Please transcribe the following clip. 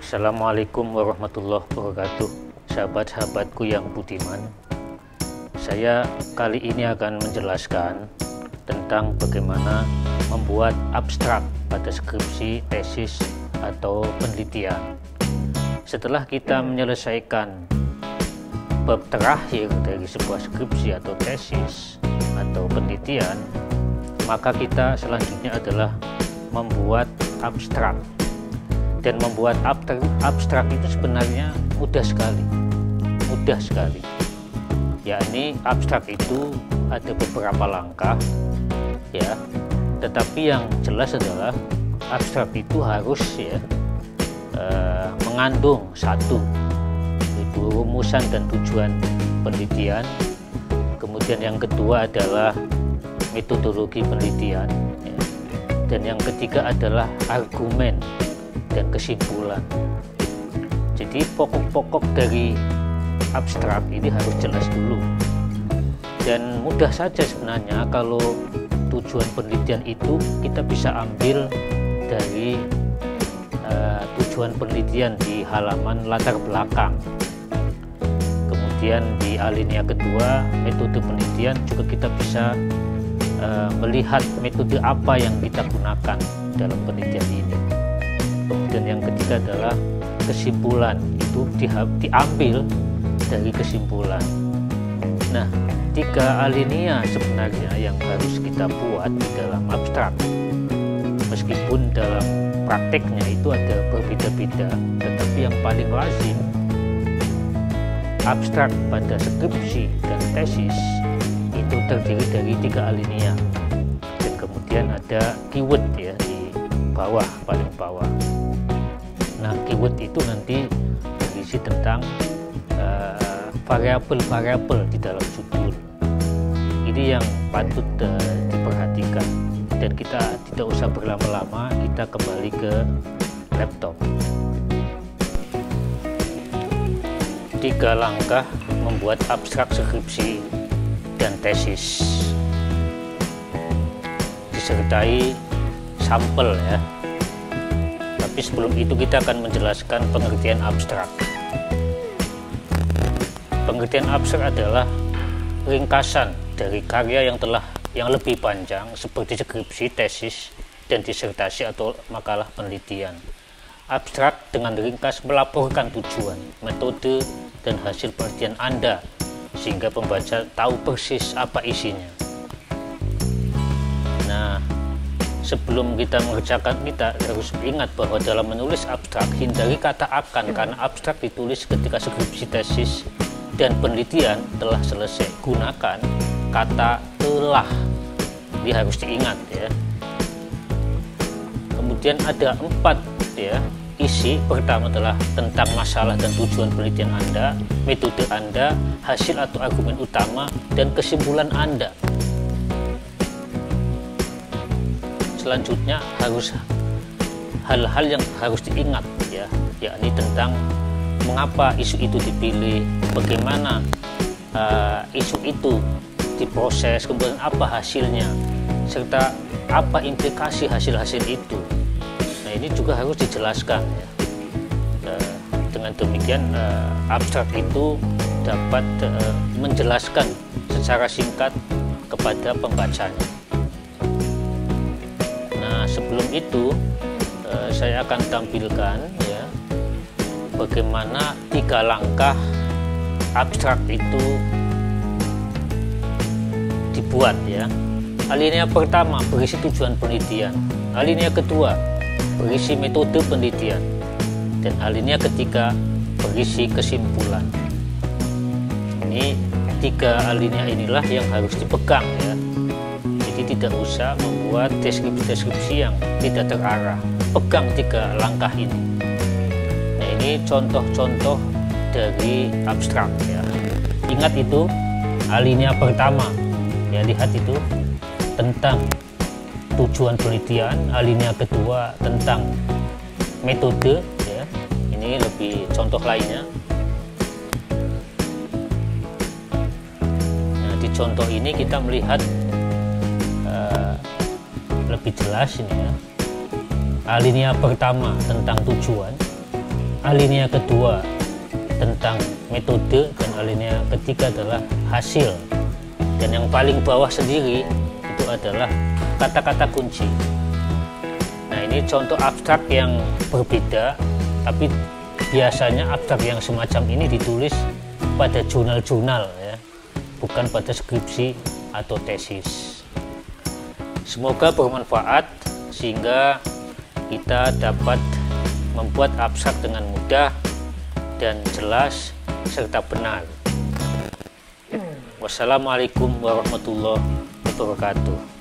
Assalamualaikum warahmatullahi wabarakatuh, sahabat-sahabatku yang budiman. Saya kali ini akan menjelaskan tentang bagaimana membuat abstrak pada skripsi, tesis, atau penelitian. Setelah kita menyelesaikan bab terakhir dari sebuah skripsi atau tesis atau penelitian, maka kita selanjutnya adalah membuat abstrak. Dan membuat abstrak itu sebenarnya mudah sekali, yakni abstrak itu ada beberapa langkah, ya. Tetapi yang jelas adalah abstrak itu harus mengandung satu, itu rumusan dan tujuan penelitian. Kemudian yang kedua adalah metodologi penelitian, ya. Dan yang ketiga adalah argumen dan kesimpulan. Jadi pokok-pokok dari abstrak ini harus jelas dulu, dan mudah saja sebenarnya. Kalau tujuan penelitian itu kita bisa ambil dari tujuan penelitian di halaman latar belakang. Kemudian di alinea kedua, metode penelitian, juga kita bisa melihat metode apa yang kita gunakan dalam penelitian ini. Kemudian yang ketiga adalah kesimpulan, itu diambil dari kesimpulan. Nah, 3 alinea sebenarnya yang harus kita buat di dalam abstrak. Meskipun dalam prakteknya itu ada berbeda-beda, tetapi yang paling lazim abstrak pada skripsi dan tesis itu terdiri dari 3 alinea. Dan kemudian ada keyword, ya, di bawah, paling bawah. Nah, keyword itu nanti berisi tentang variabel-variabel di dalam judul. Ini yang patut diperhatikan, dan kita tidak usah berlama-lama, kita kembali ke laptop. 3 langkah membuat abstrak skripsi dan tesis, disertai sampel, ya. Tapi sebelum itu kita akan menjelaskan pengertian abstrak. Pengertian abstrak adalah ringkasan dari karya yang lebih panjang seperti skripsi, tesis, dan disertasi atau makalah penelitian. Abstrak dengan ringkas melaporkan tujuan, metode, dan hasil penelitian Anda sehingga pembaca tahu persis apa isinya. Nah, sebelum kita mengerjakan, kita harus ingat bahwa dalam menulis abstrak, hindari kata akan, karena abstrak ditulis ketika skripsi, tesis, dan penelitian telah selesai. Gunakan kata telah, ini harus diingat, ya. Kemudian ada 4, ya, isi. Pertama adalah tentang masalah dan tujuan penelitian Anda, metode Anda, hasil atau argumen utama, dan kesimpulan Anda. Selanjutnya harus hal-hal yang harus diingat, ya, yakni tentang mengapa isu itu dipilih, bagaimana isu itu diproses, kemudian apa hasilnya, serta apa implikasi hasil-hasil itu. Nah, ini juga harus dijelaskan, ya. Dengan demikian abstrak itu dapat menjelaskan secara singkat kepada pembacanya. Sebelum itu saya akan tampilkan, ya, bagaimana 3 langkah abstrak itu dibuat, ya. Alinea pertama berisi tujuan penelitian, alinea kedua berisi metode penelitian, dan alinea ketiga berisi kesimpulan. Ini 3 alinea inilah yang harus dipegang, ya. Jadi tidak usah membuat deskripsi-deskripsi yang tidak terarah. Pegang 3 langkah ini. Nah, ini contoh-contoh dari abstrak, ya. Ingat itu alinea pertama, ya, lihat itu tentang tujuan penelitian, alinea kedua tentang metode, ya. Ini lebih contoh lainnya. Nah, di contoh ini kita melihat lebih jelas ini, ya. Alinea pertama tentang tujuan, alinea kedua tentang metode, dan alinea ketiga adalah hasil, dan yang paling bawah sendiri itu adalah kata-kata kunci. Nah, ini contoh abstrak yang berbeda, tapi biasanya abstrak yang semacam ini ditulis pada jurnal-jurnal ya, bukan pada skripsi atau tesis. Semoga bermanfaat sehingga kita dapat membuat abstrak dengan mudah dan jelas serta benar. Wassalamualaikum warahmatullahi wabarakatuh.